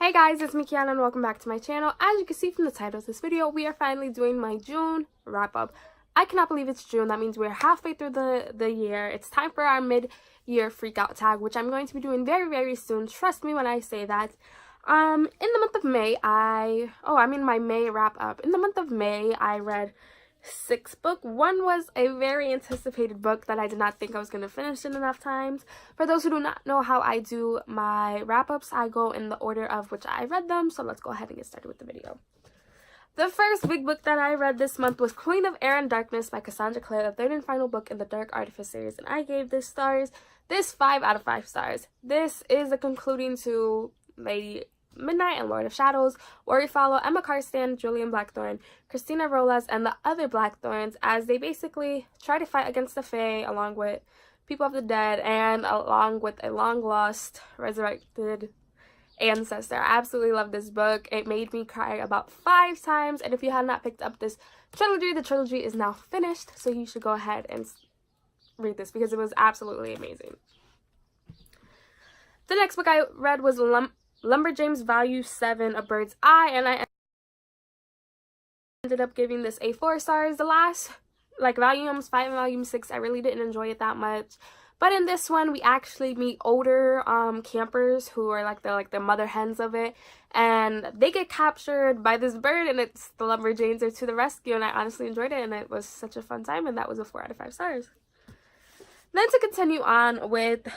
Hey guys, it's me Kiana and welcome back to my channel. As you can see from the title of this video, we are finally doing my June wrap-up. I cannot believe it's June. That means we're halfway through the year. It's time for our mid-year freak-out tag, which I'm going to be doing very, very soon. Trust me when I say that. In the month of May, my May wrap-up. In the month of May, I read 6 books. One was a very anticipated book that I did not think I was going to finish in enough times. For those who do not know how I do my wrap-ups, I go in the order of which I read them, so let's go ahead and get started with the video. The first big book that I read this month was Queen of Air and Darkness by Cassandra Clare, the third and final book in the Dark Artifice series, and I gave this 5 out of 5 stars. This is the concluding to Lady Midnight and Lord of Shadows, where we follow Emma Carstan, Julian Blackthorn, Christina Rolas, and the other Blackthorns as they basically try to fight against the Fae along with people of the dead and along with a long-lost resurrected ancestor. I absolutely love this book. It made me cry about 5 times, and if you have not picked up this trilogy, the trilogy is now finished, so you should go ahead and read this because it was absolutely amazing. The next book I read was Lumberjanes Volume 7, A Bird's Eye, and I ended up giving this a 4 stars. The last, volumes 5 and volume 6, I really didn't enjoy it that much. But in this one, we actually meet older campers who are the mother hens of it, and they get captured by this bird, and it's the Lumberjanes are to the rescue, and I honestly enjoyed it, and it was such a fun time, and that was a 4 out of 5 stars. Then to continue on with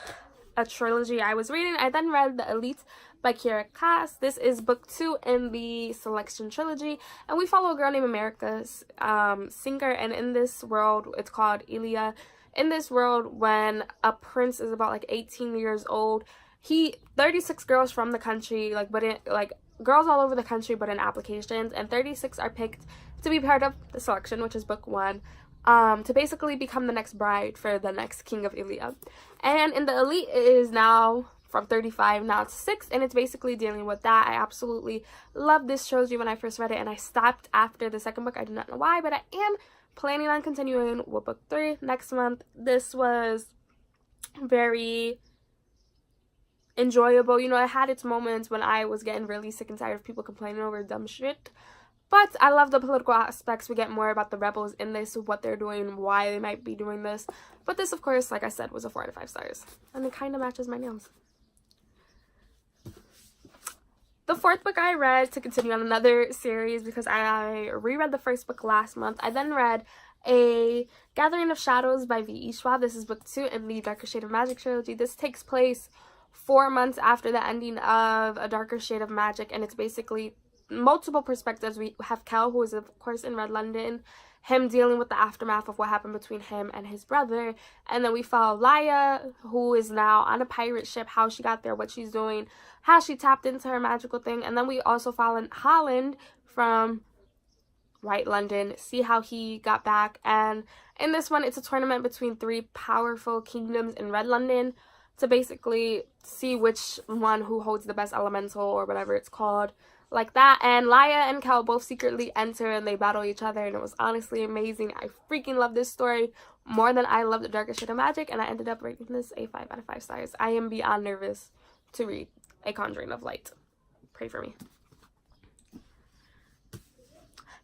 a trilogy I was reading, I then read The Elite by Kiera Cass. This is book 2 in the Selection trilogy, and we follow a girl named America's Singer, and in this world, it's called Elia. In this world, when a prince is about 18 years old, 36 girls from the country, girls all over the country, but in applications, and 36 are picked to be part of the Selection, which is book 1. To basically become the next bride for the next king of Elia. And in the Elite, it is now from 35 now to 6, and it's basically dealing with that. I absolutely loved this trilogy when I first read it, and I stopped after the second book. I do not know why, but I am planning on continuing with book 3 next month. This was very enjoyable. You know, it had its moments when I was getting really sick and tired of people complaining over dumb shit. But I love the political aspects. We get more about the rebels in this, what they're doing, why they might be doing this. But this, of course, like I said, was a 4 out of 5 stars. And it kind of matches my nails. The fourth book I read, to continue on another series, because I reread the first book last month, I then read A Gathering of Shadows by V.E. Schwab. This is book 2 in the Darker Shade of Magic trilogy. This takes place 4 months after the ending of A Darker Shade of Magic, and it's basically multiple perspectives. We have Kel, who is of course in Red London, him dealing with the aftermath of what happened between him and his brother, and then we follow Laya, who is now on a pirate ship, how she got there, what she's doing, how she tapped into her magical thing, and then we also follow Holland from White London, see how he got back. And in this one, it's a tournament between 3 powerful kingdoms in Red London to basically see which one who holds the best elemental or whatever it's called, like that. And Laya and Kel both secretly enter and they battle each other, and it was honestly amazing. I freaking love this story more than I love The Darker Shade of Magic, and I ended up rating this a 5 out of 5 stars. I am beyond nervous to read A Conjuring of Light. Pray for me.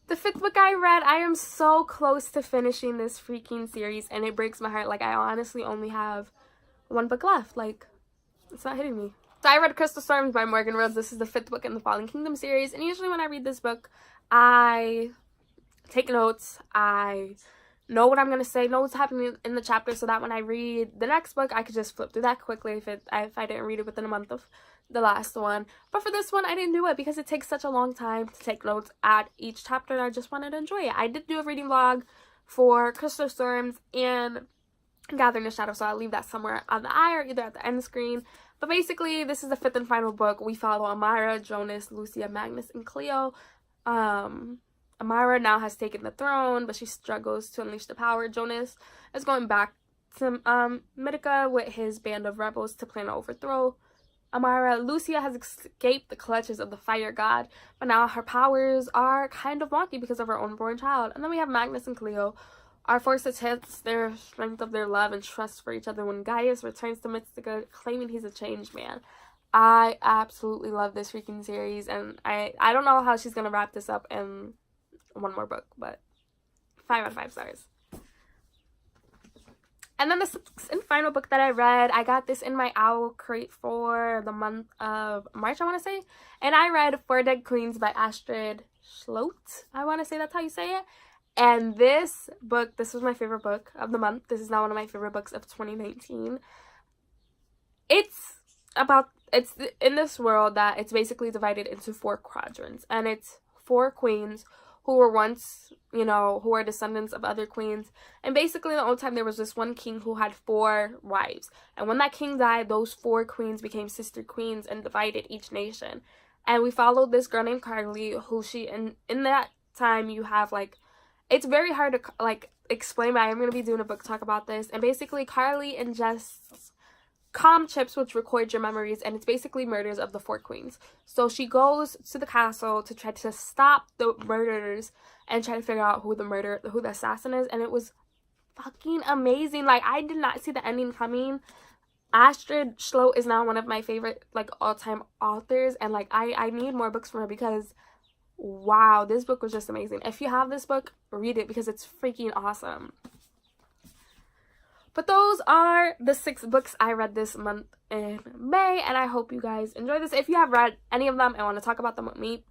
The 5th book I read, I am so close to finishing this freaking series, and it breaks my heart. I honestly only have 1 book left. It's not hitting me. So I read Crystal Storms by Morgan Rhodes. This is the 5th book in the Fallen Kingdom series, and usually when I read this book, I take notes. I know what I'm going to say, know what's happening in the chapter, so that when I read the next book, I could just flip through that quickly if I didn't read it within a month of the last one. But for this one, I didn't do it because it takes such a long time to take notes at each chapter, and I just wanted to enjoy it. I did do a reading vlog for Crystal Storms and Gathering of Shadows, so I'll leave that somewhere on the eye or either at the end screen. But basically, this is the 5th and final book. We follow Amara, Jonas, Lucia, Magnus, and Cleo. Amara now has taken the throne, but she struggles to unleash the power. Jonas is going back to Mythica with his band of rebels to plan to overthrow Amara. Lucia has escaped the clutches of the fire god, but now her powers are kind of wonky because of her unborn child. And then we have Magnus and Cleo are forced to test their strength of their love and trust for each other when Gaius returns to Mystica claiming he's a changed man. I absolutely love this freaking series, and I don't know how she's gonna wrap this up in one more book, but 5 out of 5 stars. And then the sixth and final book that I read, I got this in my owl crate for the month of March, I want to say. And I read Four Dead Queens by Astrid Schlote. I want to say that's how you say it. And this book, this was my favorite book of the month. This is now one of my favorite books of 2019. It's in this world that it's basically divided into 4 quadrants. And it's 4 queens who were once, you know, who are descendants of other queens. And basically the old time there was this one king who had 4 wives. And when that king died, those 4 queens became sister queens and divided each nation. And we followed this girl named Carly, who in that time you have like, it's very hard to like explain, but I'm going to be doing a book talk about this. And basically Carly ingests comm chips which record your memories, and it's basically murders of the 4 queens. So she goes to the castle to try to stop the murderers and try to figure out who the assassin is, and it was fucking amazing. Like, I did not see the ending coming. Astrid Schlote is now one of my favorite like all-time authors, and like I need more books from her because wow, this book was just amazing. If you have this book, read it because it's freaking awesome. But those are the 6 books I read this month in May, and I hope you guys enjoy this. If you have read any of them and want to talk about them with me,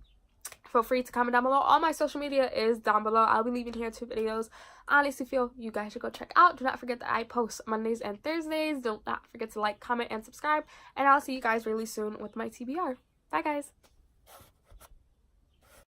feel free to comment down below. All my social media is down below. I'll be leaving here 2 videos I honestly feel you guys should go check out. Do not forget that I post Mondays and Thursdays. Do not forget to like, comment, and subscribe, and I'll see you guys really soon with my TBR. Bye, guys.